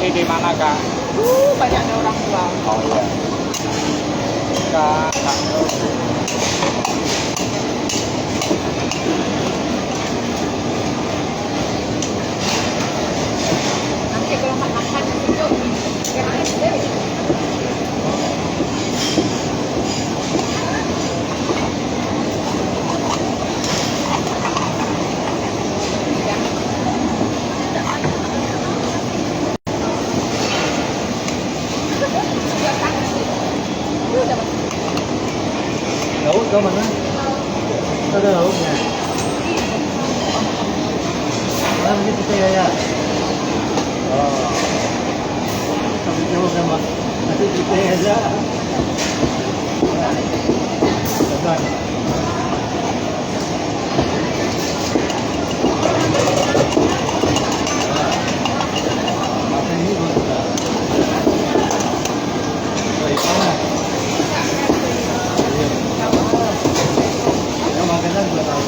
di mana Kak? Banyaknya orang tua. Oh iya. Kak. Nanti kalau makan tunjuk kirain deh. Lauk kau mana? Ada lauknya. Mana mungkin kita ya? Oh, kami jawab sama. Nanti kita aja. Tekan. Makan ini boleh. Baik mana? Makanan juga tahu.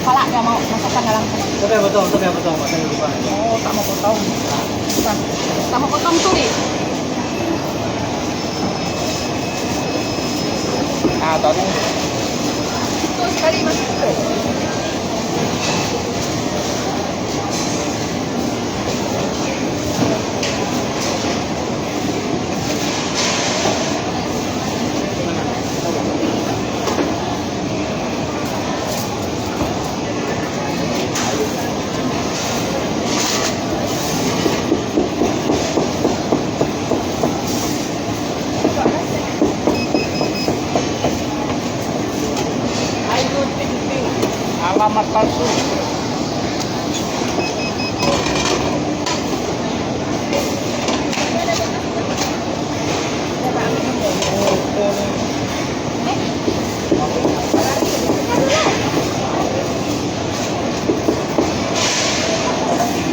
Kalau nggak mau masukkan dalam sana. Tapi yang potong, matang di depan. Oh, tak mau potong. Bukan. Tak mau potong tuli. Ah, tadi Itu sekali masuk. alamat palsu.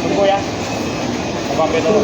Tunggu ya. Mampir dulu.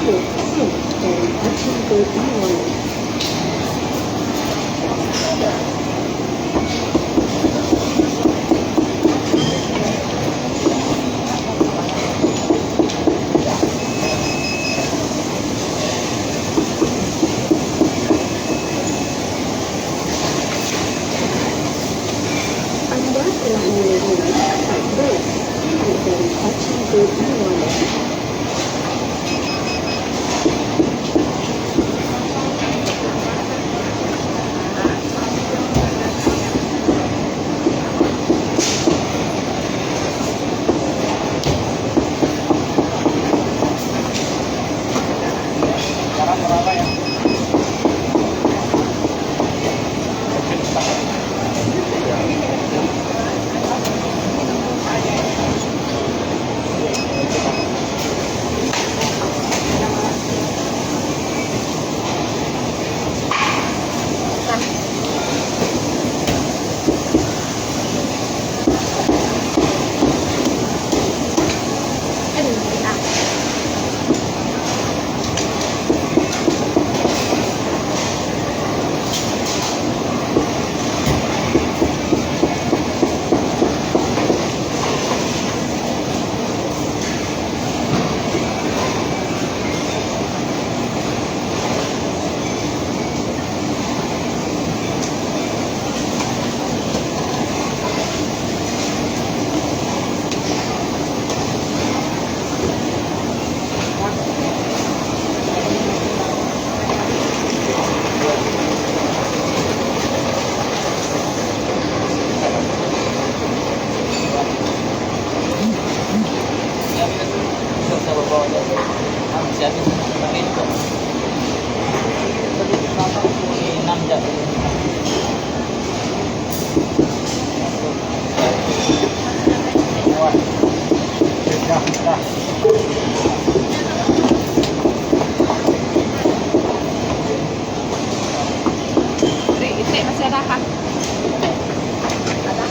Anda telah melalui empat bus dari stasiun tujuan. Sekarang berapa ya? Ini masih ada kan? Ada.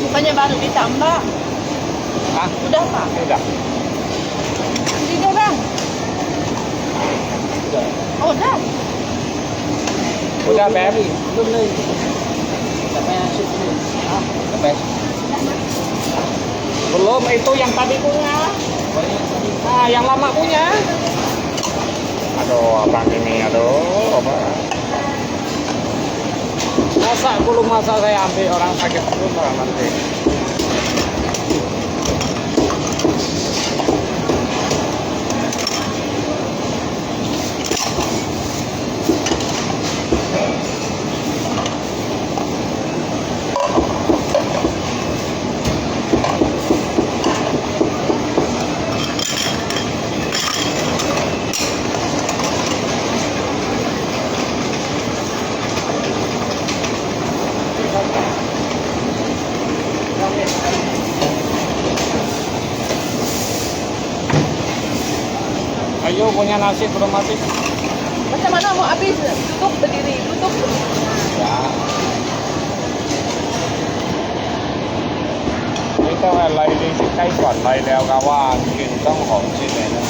Bukannya baru ditambah? Hah? Udah Pak? Udah. Tidak Bang? Udah. Oh, udah. Udah, Beb. Belum lagi. Sampai yang shoot dulu. Beb. Belum, itu yang tadi punya. Nah, yang lama punya. Aduh, abang ini, aduh, apa? Masa saya ambil orang sakit perut orang nanti. Ayo punya nasi belum habis. Macam mana mau habis? Duduk berdiri, duduk. Ya. Ini tuh lagi di cây còn lagi leo kawan truyền trong hộp trên này nữa.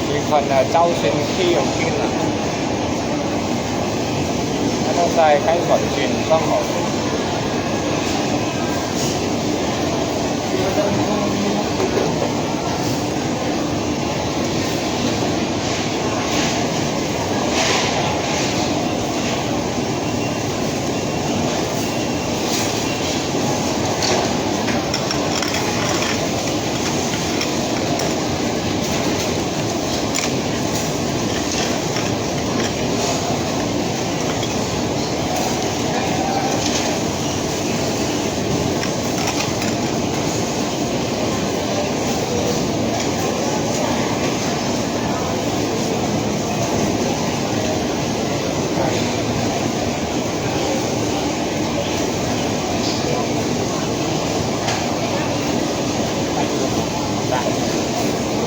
Thì phần trâu trên khi ở kia là nó dài cây còn truyền trong hộp.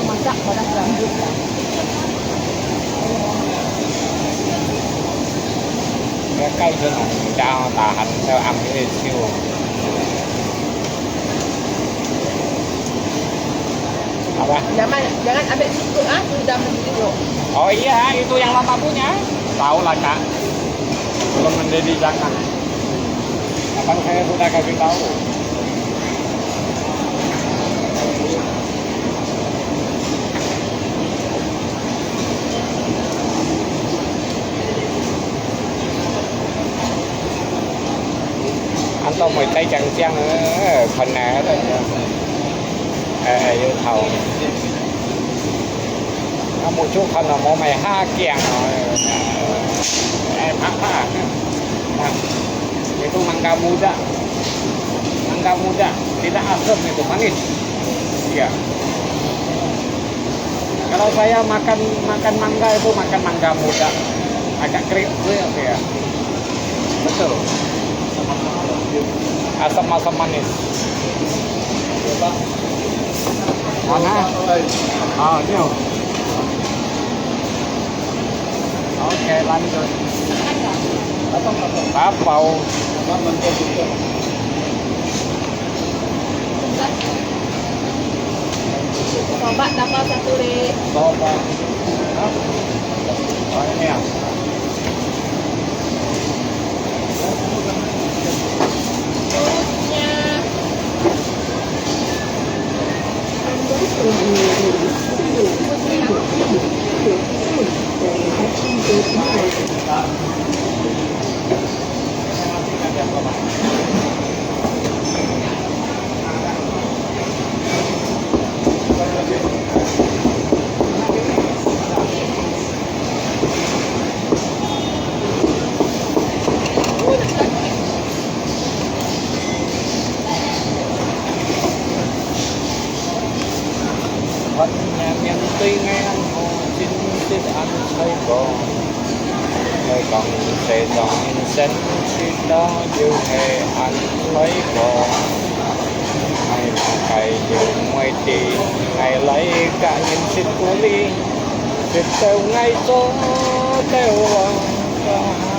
Masak pada rambut. Cái cây cho nó trao tà hành theo ăn cái siêu. Apa? Jangan ambil situ ah, sudah mendidih. Oh iya, itu yang lama punya. Tahu lah kak. Belum mendidih jangan. Kan saya sudah kasih tahu. Anto mười tay chẳng chăng phần này hết rồi. Yêu thầu. Một chút phần là mô mày ha kiềng rồi. Em apa? Nah, itu mangga muda. Mangga muda, tidak asam itu manis. Iya. Kalau saya makan mangga itu makan mangga muda. Agak kriuk ya. Betul. Asam-asam manis. Mana? Ah, ini. Oke, lanjut. Tapau. Coba dapat satu deh. Coba. Oh, ini ya. Terusnya. Vẫn nhà miền tuy nghe anh hồ xin xin anh thấy bò nơi còn sẽ dọn sinh xin đó như hệ anh thấy bò hay là cày dùng ngoài đi ngày lấy cả những xin của ly việc têu ngay số têu lòng